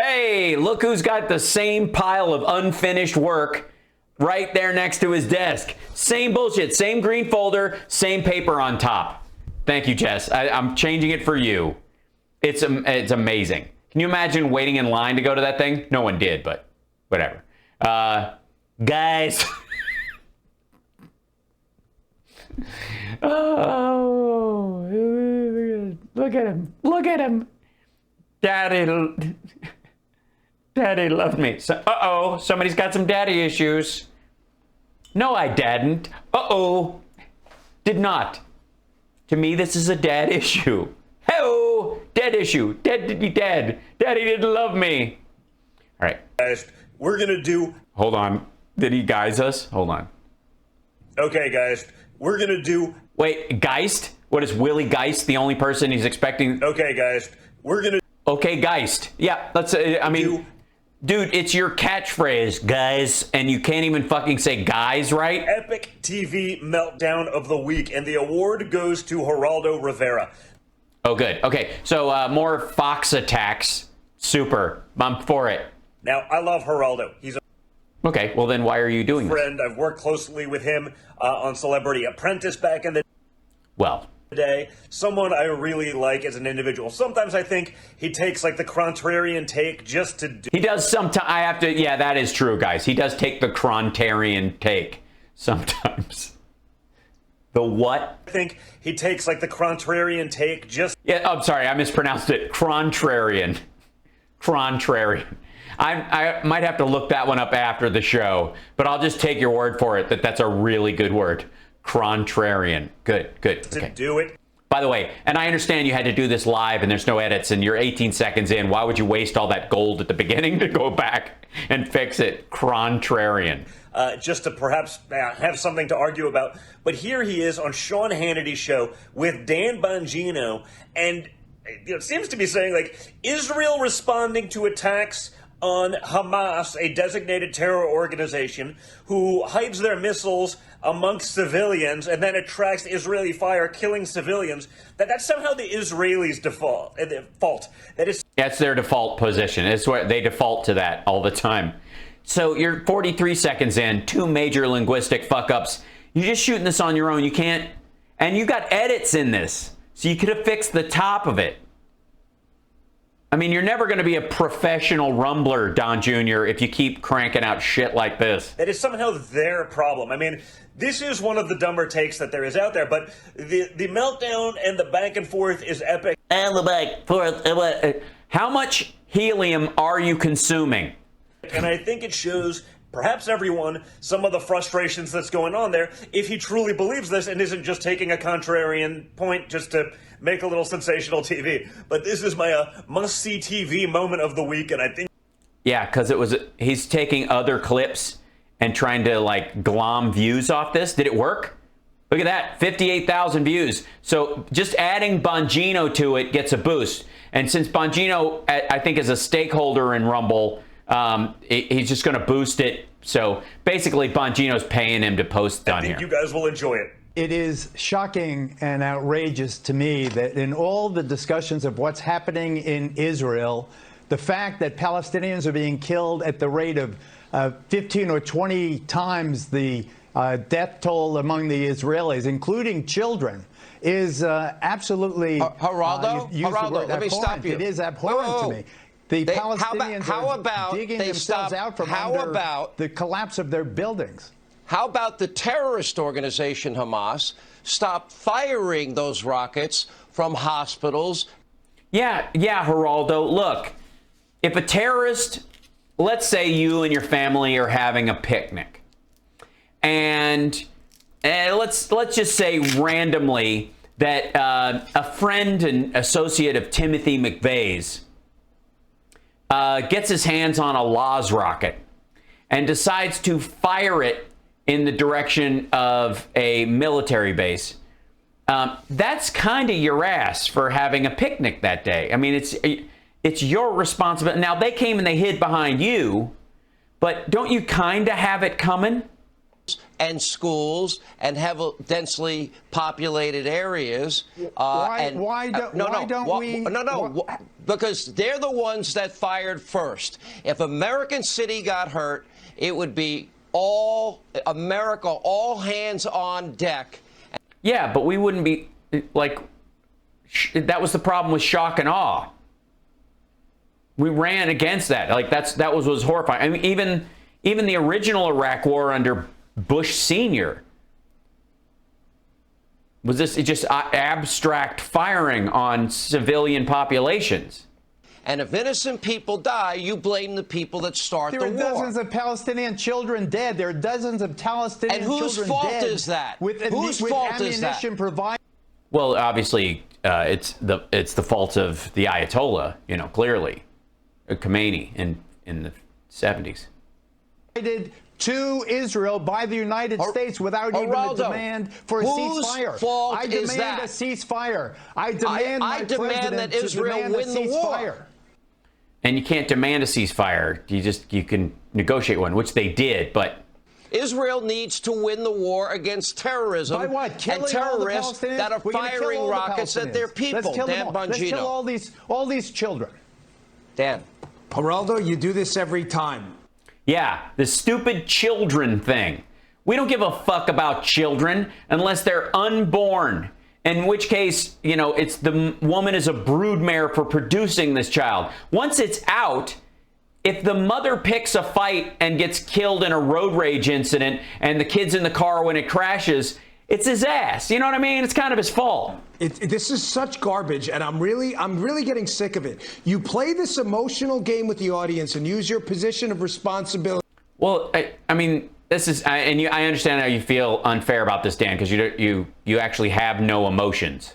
Hey, look who's got the same pile of unfinished work right there next to his desk. Same bullshit, same green folder, same paper on top. Thank you, Jess. I'm changing it for you. It's amazing. Can you imagine waiting in line to go to that thing? No one did, but whatever. Guys. Oh, look at him. Look at him. Daddy loved me. So, uh-oh, somebody's got some daddy issues. No, I didn't. Uh-oh. Did not. To me, this is a dad issue. Hey-oh, dad issue. Daddy didn't love me. All right. Guys, we're going to do... Hold on. Did he guise us? Hold on. Okay, guys, we're going to do... Wait, Geist? What is Willie Geist the only person he's expecting? Okay, guys, we're going to... Okay, Geist. Yeah, let's... Dude, it's your catchphrase, guys, and you can't even fucking say guys, right? Epic TV meltdown of the week, and the award goes to Geraldo Rivera. Oh, good. Okay, so more Fox attacks. Super. I'm for it. Now, I love Geraldo. He's a okay, well then why are you doing friend. I've worked closely with him on Celebrity Apprentice back in the day. Someone I really like as an individual. Sometimes I think he takes like the contrarian take just to do... He does sometimes. I have to... Yeah, that is true, guys. He does take the contrarian take sometimes. The what? I think he takes like the contrarian take just... Yeah, I'm sorry. I mispronounced it. Contrarian. Contrarian. I might have to look that one up after the show, but I'll just take your word for it that that's a really good word. Contrarian. Good. Okay. To do it. By the way, and I understand you had to do this live and there's no edits and you're 18 seconds in. Why would you waste all that gold at the beginning to go back and fix it? Contrarian. Just to perhaps have something to argue about. But here he is on Sean Hannity's show with Dan Bongino, and it seems to be saying, like, Israel responding to attacks on Hamas, a designated terror organization who hides their missiles amongst civilians and then attracts Israeli fire, killing civilians, that's somehow the Israelis' fault. That's their default position. It's where they default to that all the time. So you're 43 seconds in, 2 major linguistic fuck-ups. You're just shooting this on your own. You can't... And you got edits in this, so you could have fixed the top of it. I mean, you're never going to be a professional rumbler, Don Jr., if you keep cranking out shit like this. That is somehow their problem. I mean, this is one of the dumber takes that there is out there, but the meltdown and the back and forth is epic. And the back and forth. How much helium are you consuming? And I think it shows perhaps everyone some of the frustrations that's going on there if he truly believes this and isn't just taking a contrarian point just to make a little sensational TV. But this is my must-see TV moment of the week, and I think... Yeah, because he's taking other clips and trying to, like, glom views off this. Did it work? Look at that, 58,000 views. So just adding Bongino to it gets a boost. And since Bongino, I think, is a stakeholder in Rumble, he's just going to boost it. So basically, Bongino's paying him to post on here. You guys will enjoy it. It is shocking and outrageous to me that in all the discussions of what's happening in Israel, the fact that Palestinians are being killed at the rate of 15 or 20 times the death toll among the Israelis, including children, is absolutely... Geraldo, let me stop you. It is abhorrent to me. The Palestinians are digging themselves out from under the collapse of their buildings. How about the terrorist organization Hamas stop firing those rockets from hospitals? Yeah, Geraldo. Look, if a terrorist, let's say you and your family are having a picnic, and let's just say randomly that a friend and associate of Timothy McVeigh's gets his hands on a Laz rocket and decides to fire it in the direction of a military base. That's kind of your ass for having a picnic that day. I mean, it's your responsibility. Now, they came and they hid behind you, but don't you kind of have it coming? and schools and densely populated areas. Why don't we? Because they're the ones that fired first. If American City got hurt, it would be all America, all hands on deck. Yeah, but we wouldn't be like, that was the problem with shock and awe. We ran against that. Like that was horrifying. I mean, even the original Iraq War under Bush Sr. was this just abstract firing on civilian populations. And if innocent people die, you blame the people that start the war. There are dozens of Palestinian children dead. There are dozens of Palestinian children dead. And whose fault is that? Whose fault is that? Provided. Well, obviously, it's the fault of the Ayatollah, clearly, Khomeini in the 70s. To Israel by the United States without even a demand for a ceasefire. I demand a ceasefire. I demand that Israel win the war. And you can't demand a ceasefire. You can negotiate one, which they did, but Israel needs to win the war against terrorism. By what? And terrorists that are firing rockets at their people. Dan Bongino. Let's kill all these children. Dan. Geraldo, you do this every time. Yeah, the stupid children thing. We don't give a fuck about children unless they're unborn. In which case, it's the woman is a broodmare for producing this child. Once it's out, if the mother picks a fight and gets killed in a road rage incident and the kid's in the car when it crashes, it's his ass. You know what I mean? It's kind of his fault. This is such garbage, and I'm really getting sick of it. You play this emotional game with the audience and use your position of responsibility. Well, I mean, this is, I understand how you feel unfair about this, Dan, because you actually have no emotions.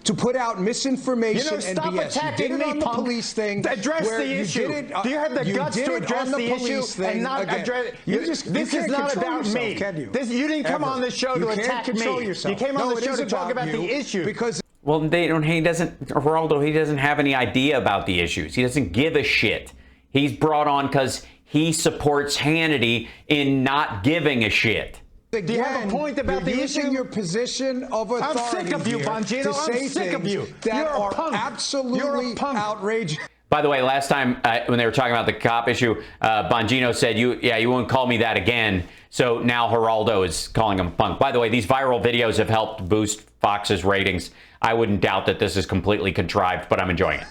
To put out misinformation and stop BS. attacking you did it me, on the punk. police thing. Address the issue. Do you have the guts to address the issue and not address? This is not about me. You didn't come on this show to attack me. You came on the show to talk about the issue. Because well, Geraldo, he doesn't have any idea about the issues. He doesn't give a shit. He's brought on because he supports Hannity in not giving a shit. Again, do you have a point about the using issue? Your position of authority. I'm sick of you, Bongino. I'm sick of you. That You're are a punk. absolutely outrageous. By the way, last time when they were talking about the cop issue, Bongino said, you won't call me that again. So now Geraldo is calling him a punk. By the way, these viral videos have helped boost Fox's ratings. I wouldn't doubt that this is completely contrived, but I'm enjoying it.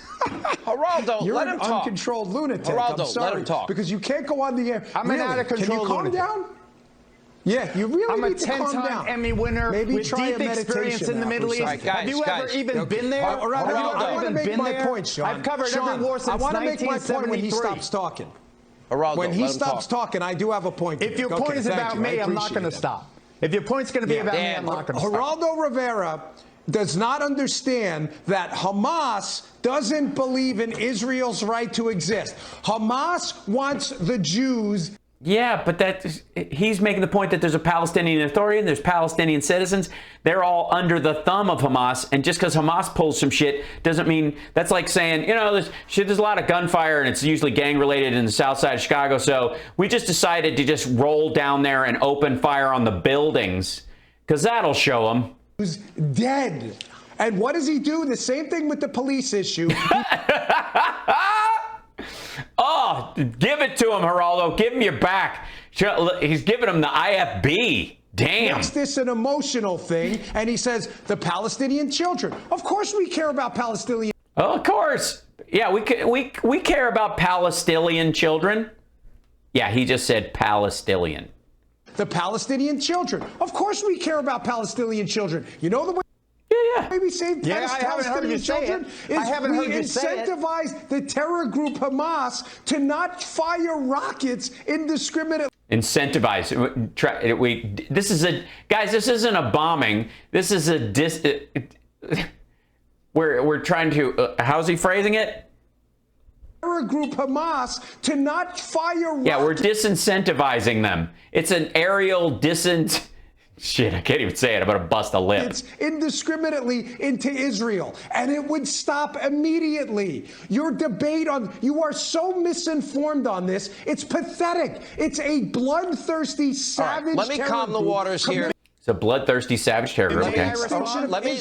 Geraldo, You're let an him talk. uncontrolled lunatic. Geraldo, I'm sorry, let him talk. Because you can't go on the air. I'm an out-of-control Can you calm lunatic. down? Yeah, you really I'm a need to calm 10-time down. Emmy winner Maybe with try deep a experience in the Middle East. Right, guys, have you ever even been there? I want to make my point, Sean. I've covered Sean, every war since I want to make my point when he 1973. stops talking. Geraldo, When he let him stops talk. talking, I do have a point. If your point is about me, I'm not going to stop. If your point's going to be about me, I'm not going to stop. Geraldo Rivera does not understand that Hamas doesn't believe in Israel's right to exist. Hamas wants the Jews. Yeah, but he's making the point that there's a Palestinian Authority and there's Palestinian citizens. They're all under the thumb of Hamas, and just because Hamas pulls some shit doesn't mean that's like saying, there's a lot of gunfire and it's usually gang related in the south side of Chicago, so we just decided to just roll down there and open fire on the buildings because that'll show them. Who's dead. And what does he do? The same thing with the police issue. Oh, give it to him, Geraldo. Give him your back. He's giving him the IFB. Damn. Makes this an emotional thing, and he says the Palestinian children. Of course, we care about Palestinian. Oh, of course. Yeah, we care about Palestinian children. Yeah, he just said Palestinian. The Palestinian children. Of course, we care about Palestinian children. You know the way. Yeah. Maybe save Palestinian children is we incentivize the terror group Hamas to not fire rockets indiscriminately. Incentivize. This isn't a bombing. This is we're trying to. How's he phrasing it? Terror group Hamas to not fire rockets. Yeah, we're disincentivizing them. It's an aerial Shit, I can't even say it. I'm going to bust a lip. It's indiscriminately into Israel, and it would stop immediately. Your debate on, you are so misinformed on this. It's pathetic. It's a bloodthirsty, savage. Let me calm the waters here. It's a bloodthirsty savage terror. Okay. Let me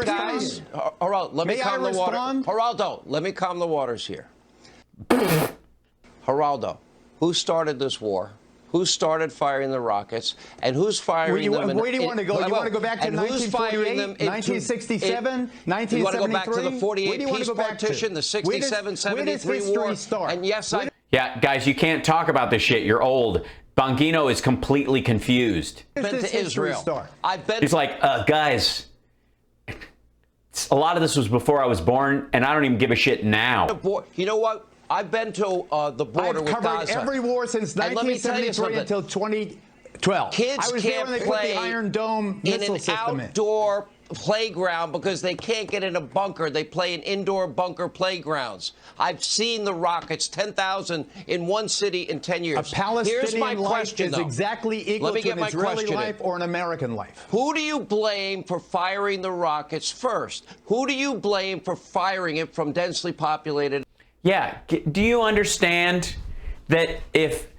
guys. Geraldo, let me calm the water. Geraldo, let me calm the waters here. Geraldo, who started this war? Who started firing the rockets, and who's firing them? Where do you want to go? You want to go back to 1948, 1967, 1973? You want to go back to the 48 peace partition, the 67-73 war? And yes, Yeah, guys, you can't talk about this shit. You're old. Bongino is completely confused. I've been to Israel. He's like, guys, a lot of this was before I was born, and I don't even give a shit now. You know what? I've been to the border with Gaza. I've covered every war since 1973 until 2012. Kids can't play Iron Dome in missile an system outdoor playground because they can't get in a bunker. They play in indoor bunker playgrounds. I've seen the rockets, 10,000 in one city in 10 years. A Palestinian Here's my life question, is exactly equal to an Israeli life or an American life. Who do you blame for firing the rockets first? Who do you blame for firing it from densely populated? Yeah, do you understand that if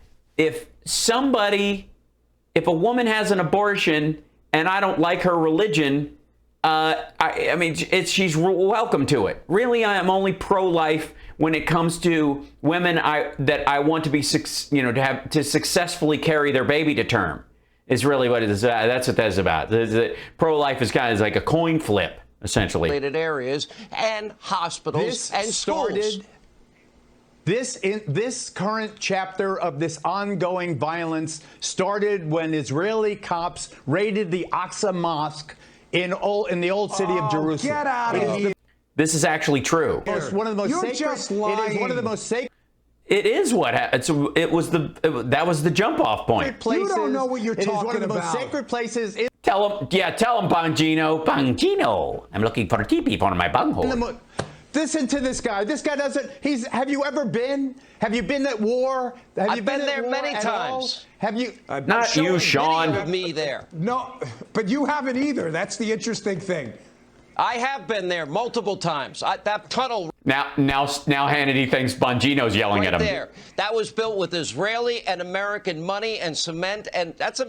a woman has an abortion and I don't like her religion, I mean, she's welcome to it. Really, I am only pro-life when it comes to women that I want to be, to successfully carry their baby to term. Is really what it is. That's what that's about. Pro-life is kind of like a coin flip, essentially. Areas and hospitals and schools. This current chapter of this ongoing violence started when Israeli cops raided the Aqsa Mosque in the old city of Jerusalem. Get out of here. This is actually true. It's one of the most You're just lying. It is one of the most sacred. It is what happened. That was the jump-off point. You don't know what you're talking about. It is one of the most sacred places. Tell him, Bongino. Bongino, I'm looking for a teepee for my bunghole. Listen to this guy. This guy doesn't. Have you ever been? Have you been at war? I've been there many times. Have you? Not you, Sean. Of me there. No, but you haven't either. That's the interesting thing. I have been there multiple times. That tunnel. Now Hannity thinks Bongino's yelling at him. There, that was built with Israeli and American money and cement, and it's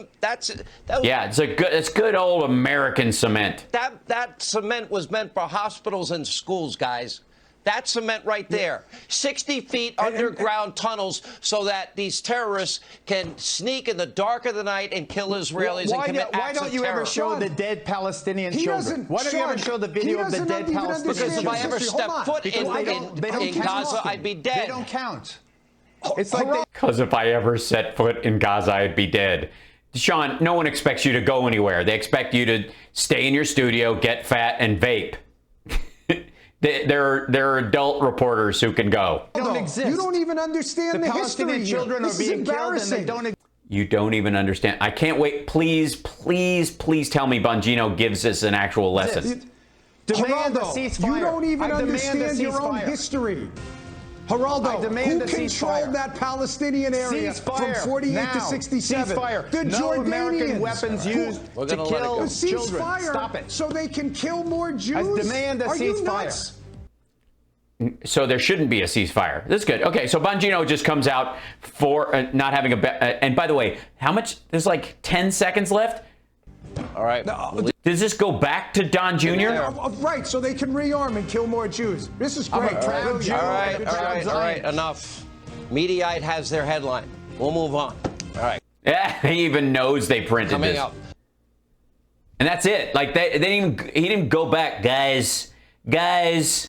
good old American cement. That cement was meant for hospitals and schools, guys. That cement right there. 60 feet underground tunnels so that these terrorists can sneak in the dark of the night and kill Israelis and commit acts of terror. Why don't you ever show the dead Palestinian children? Why don't you ever show the video of the dead Palestinian children? Because if I ever step foot in Gaza, I'd be dead. They don't count. It's like because if I ever set foot in Gaza, I'd be dead. Sean, no one expects you to go anywhere. They expect you to stay in your studio, get fat, and vape. There are adult reporters who can go. They don't exist. You don't even understand the Palestinian history. Children are being killed and they don't. You don't even understand. I can't wait. Please, please, please tell me Bongino gives us an actual lesson. Demand a ceasefire. You don't even understand your own history. Geraldo, who controlled that Palestinian area from 48 to 67? Ceasefire. The no Jordanians. American weapons used to kill children. Stop it. So they can kill more Jews? I demand a ceasefire. So there shouldn't be a ceasefire. That's good. Okay, so Bongino just comes out for not having a... and by the way, how much? There's like 10 seconds left? All right. Does this go back to Don Jr.? Right, so they can rearm and kill more Jews. This is great. All right. Enough. Mediaite has their headline. We'll move on. All right. Yeah, he even knows they printed Coming this. up. And that's it. Like he didn't even go back, guys.